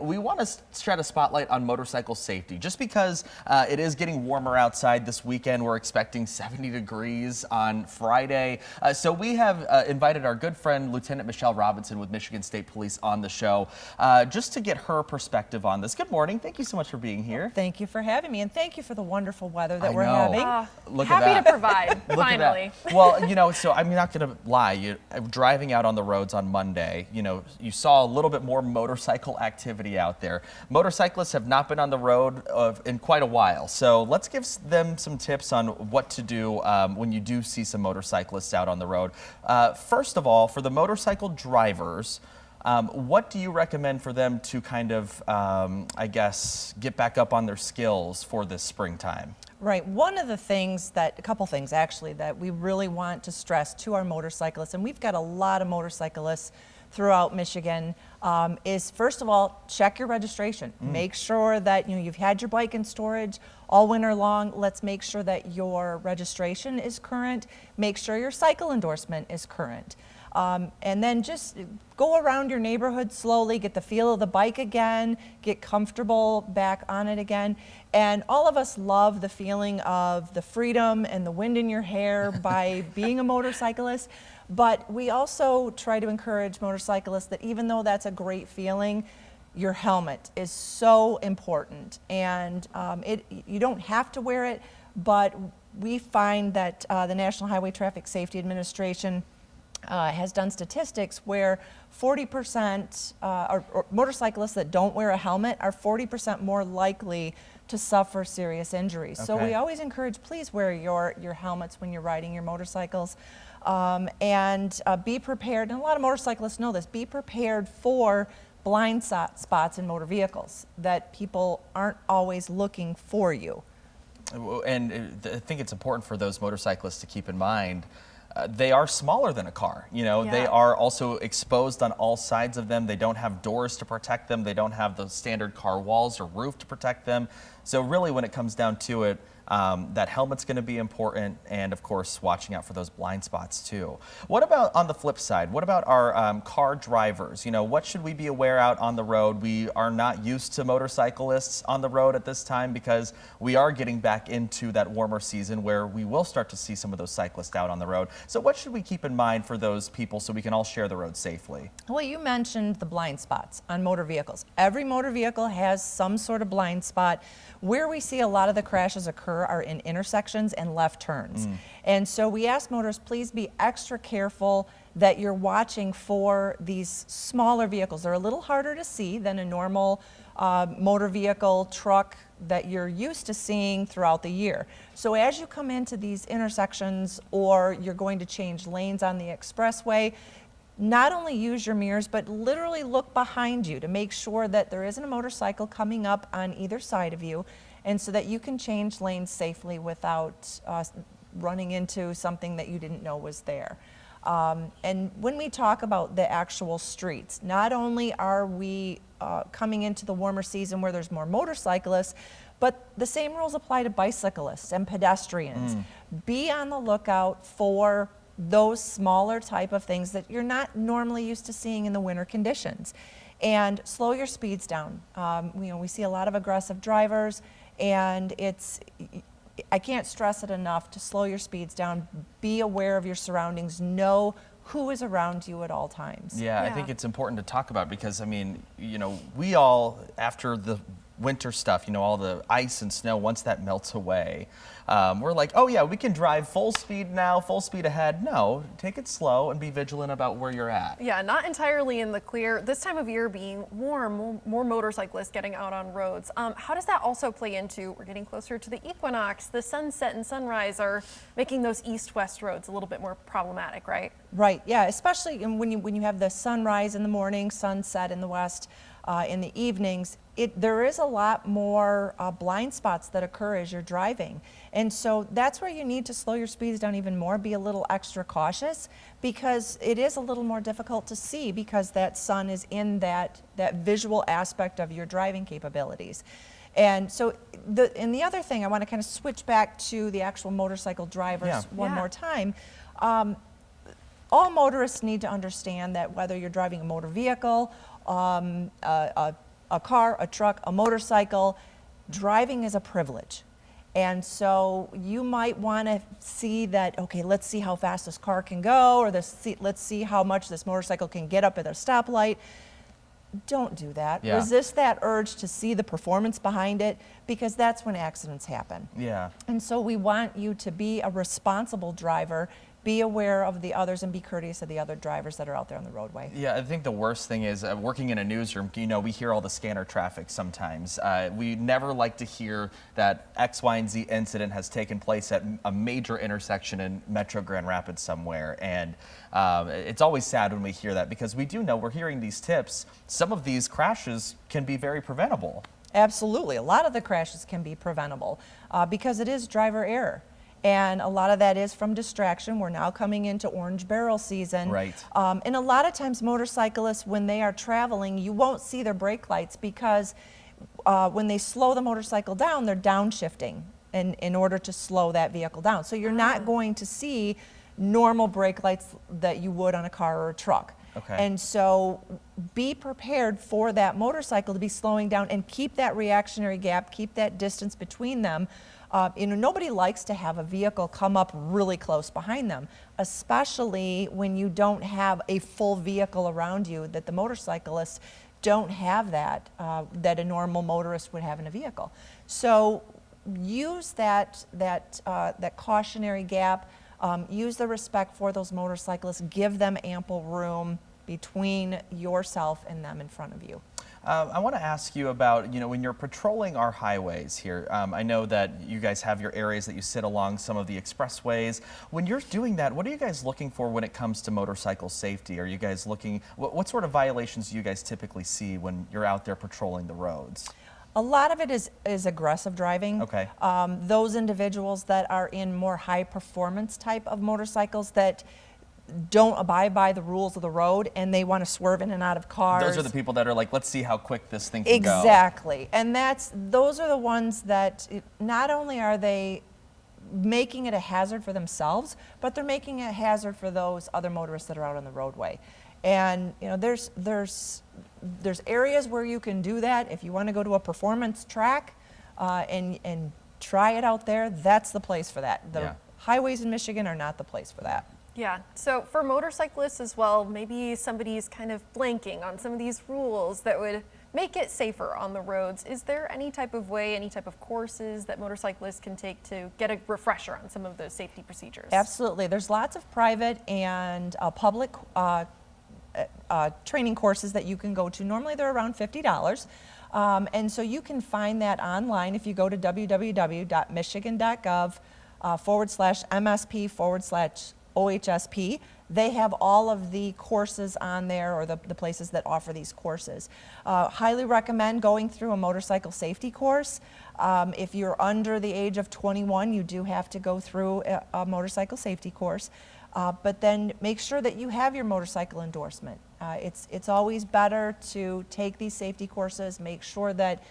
We want to shed a spotlight on motorcycle safety just because it is getting warmer outside this weekend. We're expecting 70 degrees on Friday. So we have invited our good friend, Lieutenant Michelle Robinson with Michigan State Police on the show just to get her perspective on this. Good morning. Thank you so much for being here. Thank you for having me, and thank you for the wonderful weather that we're having. Look at that. Happy to provide, finally. Well, you know, so I'm not going to lie. Driving out on the roads on Monday, you know, you saw a little bit more motorcycle activity out there. Motorcyclists have not been on the road in quite a while, so let's give them some tips on what to do when you do see some motorcyclists out on the road. First of all, for the motorcycle drivers, what do you recommend for them to kind of, I guess, get back up on their skills for this springtime? Right. One of the things a couple things actually, that we really want to stress to our motorcyclists, and we've got a lot of motorcyclists throughout Michigan, is first of all, check your registration. Make sure that you've had your bike in storage all winter long. Let's make sure that your registration is current. Make sure your cycle endorsement is current. And then just go around your neighborhood slowly, get the feel of the bike again, get comfortable back on it again. And all of us love the feeling of the freedom and the wind in your hair by being a motorcyclist. But we also try to encourage motorcyclists that even though that's a great feeling, your helmet is so important. And you don't have to wear it, but we find that the National Highway Traffic Safety Administration has done statistics where 40% or motorcyclists that don't wear a helmet are 40% more likely to suffer serious injuries. Okay. So we always encourage, please wear your helmets when you're riding your motorcycles, and be prepared. And a lot of motorcyclists know this. Be prepared for blind spots in motor vehicles, that people aren't always looking for you. And I think it's important for those motorcyclists to keep in mind they are smaller than a car. You know, they are also exposed on all sides of them. They don't have doors to protect them. They don't have the standard car walls or roof to protect them. So really, when it comes down to it, that helmet's going to be important, and of course watching out for those blind spots too. What about on the flip side? What about our car drivers? You know, what should we be aware out on the road? We are not used to motorcyclists on the road at this time because we are getting back into that warmer season where we will start to see some of those cyclists out on the road. So what should we keep in mind for those people so we can all share the road safely? Well, you mentioned the blind spots on motor vehicles. Every motor vehicle has some sort of blind spot. Where we see a lot of the crashes occur are in intersections and left turns. And so we ask motorists, please be extra careful that you're watching for these smaller vehicles. They're a little harder to see than a normal motor vehicle, truck that you're used to seeing throughout the year. So as you come into these intersections or you're going to change lanes on the expressway, not only use your mirrors, but literally look behind you to make sure that there isn't a motorcycle coming up on either side of you, and so that you can change lanes safely without running into something that you didn't know was there. And when we talk about the actual streets, not only are we coming into the warmer season where there's more motorcyclists, but the same rules apply to bicyclists and pedestrians. Be on the lookout for those smaller type of things that you're not normally used to seeing in the winter conditions, and slow your speeds down. We see a lot of aggressive drivers, and I can't stress it enough to slow your speeds down. Be aware of your surroundings. Know who is around you at all times. Yeah, I think it's important to talk about because, I mean, you know, we all, after the winter stuff, you know, all the ice and snow, once that melts away, we're like, oh yeah, we can drive full speed now, full speed ahead. No, take it slow and be vigilant about where you're at. Yeah, not entirely in the clear. This time of year being warm, more motorcyclists getting out on roads. How does that also play into, we're getting closer to the equinox, the sunset and sunrise are making those east-west roads a little bit more problematic, right? Right, yeah, especially when you have the sunrise in the morning, sunset in the west, in the evenings, there is a lot more blind spots that occur as you're driving. And so that's where you need to slow your speeds down even more, be a little extra cautious, because it is a little more difficult to see because that sun is in that visual aspect of your driving capabilities. And so the other thing, I want to kind of switch back to the actual motorcycle drivers one more time. All motorists need to understand that whether you're driving a motor vehicle, a a car, a truck, a motorcycle, driving is a privilege. And so you might want to see that, okay, let's see how fast this car can go, or let's see how much this motorcycle can get up at a stoplight. Don't do that. Yeah. Resist that urge to see the performance behind it, because that's when accidents happen. Yeah. And so we want you to be a responsible driver, be aware of the others, and be courteous of the other drivers that are out there on the roadway. Yeah, I think the worst thing is working in a newsroom, we hear all the scanner traffic sometimes. We never like to hear that X, Y, and Z incident has taken place at a major intersection in Metro Grand Rapids somewhere. And it's always sad when we hear that, because we do know, we're hearing these tips, some of these crashes can be very preventable. Absolutely. A lot of the crashes can be preventable because it is driver error. And a lot of that is from distraction. We're now coming into orange barrel season. Right. And a lot of times motorcyclists, when they are traveling, you won't see their brake lights, because when they slow the motorcycle down, they're downshifting in order to slow that vehicle down. So you're not going to see normal brake lights that you would on a car or a truck. Okay. And so be prepared for that motorcycle to be slowing down, and keep that reactionary gap, keep that distance between them. Nobody likes to have a vehicle come up really close behind them, especially when you don't have a full vehicle around you, that the motorcyclists don't have that a normal motorist would have in a vehicle. So use that cautionary gap, use the respect for those motorcyclists, give them ample room between yourself and them in front of you. I want to ask you about, when you're patrolling our highways here, I know that you guys have your areas that you sit along some of the expressways. When you're doing that, what are you guys looking for when it comes to motorcycle safety? Are you guys looking, what sort of violations do you guys typically see when you're out there patrolling the roads? A lot of it is aggressive driving. Okay. Those individuals that are in more high performance type of motorcycles that don't abide by the rules of the road, and they want to swerve in and out of cars. Those are the people that are like, let's see how quick this thing can go. Exactly. And those are the ones that not only are they making it a hazard for themselves, but they're making it a hazard for those other motorists that are out on the roadway. And there's areas where you can do that. If you want to go to a performance track and try it out there, that's the place for that. The highways in Michigan are not the place for that. Yeah, so for motorcyclists as well, maybe somebody's kind of blanking on some of these rules that would make it safer on the roads. Is there any type of way, any type of courses that motorcyclists can take to get a refresher on some of those safety procedures? Absolutely. There's lots of private and public training courses that you can go to. Normally they're around $50. And so you can find that online if you go to www.michigan.gov/MSP/OHSP. They have all of the courses on there, or the places that offer these courses. Highly recommend going through a motorcycle safety course. If you're under the age of 21, you do have to go through a motorcycle safety course. But then make sure that you have your motorcycle endorsement. It's always better to take these safety courses, make sure that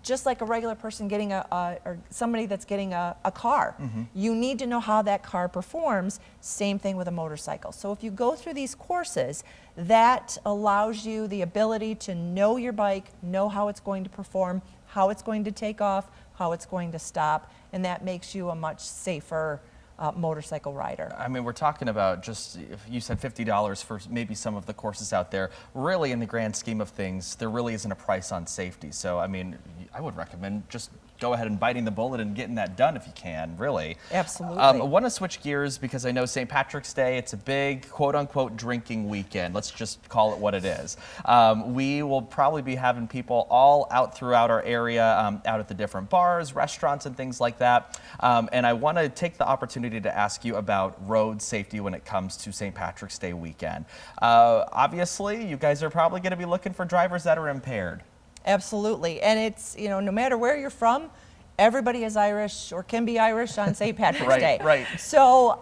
just like a regular person getting or somebody that's getting a car, you need to know how that car performs. Same thing with a motorcycle. So if you go through these courses, that allows you the ability to know your bike, know how it's going to perform, how it's going to take off, how it's going to stop, and that makes you a much safer motorcycle rider. I mean, we're talking about just, if you said $50 for maybe some of the courses out there. Really, in the grand scheme of things, there really isn't a price on safety. So, I mean, I would recommend just go ahead and biting the bullet and getting that done if you can, really. Absolutely. I want to switch gears because I know St. Patrick's Day, it's a big quote-unquote drinking weekend. Let's just call it what it is. We will probably be having people all out throughout our area, out at the different bars, restaurants, and things like that. And I want to take the opportunity to ask you about road safety when it comes to St. Patrick's Day weekend. Obviously, you guys are probably going to be looking for drivers that are impaired. Absolutely. And it's, no matter where you're from, everybody is Irish or can be Irish on St. Patrick's Day. Right. So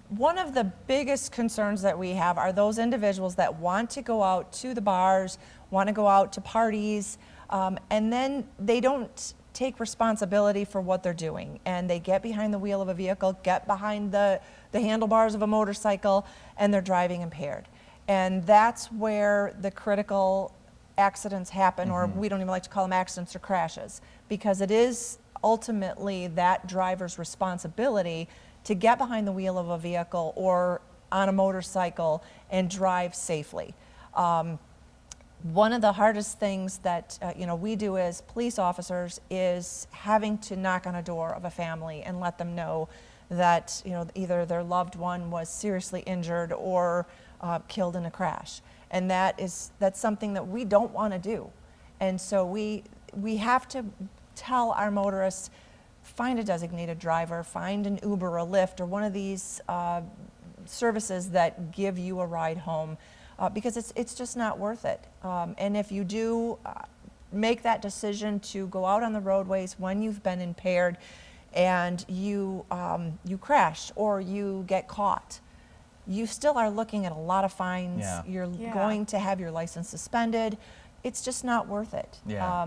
one of the biggest concerns that we have are those individuals that want to go out to the bars, want to go out to parties, and then they don't take responsibility for what they're doing. And they get behind the wheel of a vehicle, get behind the handlebars of a motorcycle, and they're driving impaired. And that's where the critical accidents happen, or we don't even like to call them accidents or crashes, because it is ultimately that driver's responsibility to get behind the wheel of a vehicle or on a motorcycle and drive safely. One of the hardest things that we do as police officers is having to knock on a door of a family and let them know that either their loved one was seriously injured or killed in a crash, and that's something that we don't want to do. And so we have to tell our motorists, find a designated driver, find an Uber, a Lyft, or one of these services that give you a ride home, because it's just not worth it. And if you do make that decision to go out on the roadways when you've been impaired and you crash or you get caught, you still are looking at a lot of fines. Yeah. You're going to have your license suspended. It's just not worth it. Yeah.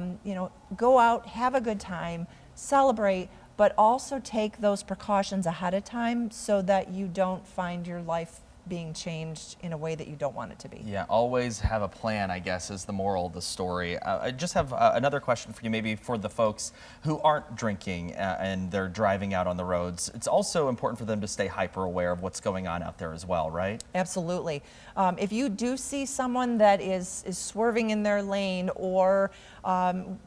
Go out, have a good time, celebrate, but also take those precautions ahead of time so that you don't find your life being changed in a way that you don't want it to be. Yeah, always have a plan, I guess, is the moral of the story. I just have another question for you, maybe for the folks who aren't drinking and they're driving out on the roads. It's also important for them to stay hyper aware of what's going on out there as well, right? Absolutely. If you do see someone that is swerving in their lane or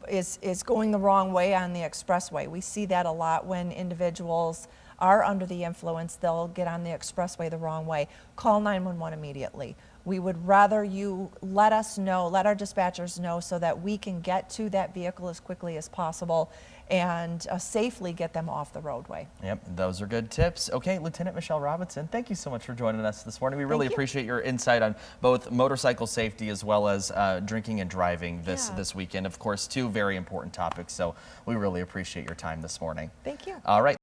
is going the wrong way on the expressway, we see that a lot when individuals are under the influence. They'll get on the expressway the wrong way. Call 911 immediately. We would rather you let us know, let our dispatchers know, so that we can get to that vehicle as quickly as possible and safely get them off the roadway. Yep, those are good tips. Okay, Lieutenant Michelle Robinson, thank you so much for joining us this morning. We really appreciate your insight on both motorcycle safety as well as drinking and driving this weekend. Of course, two very important topics, so we really appreciate your time this morning. Thank you. All right.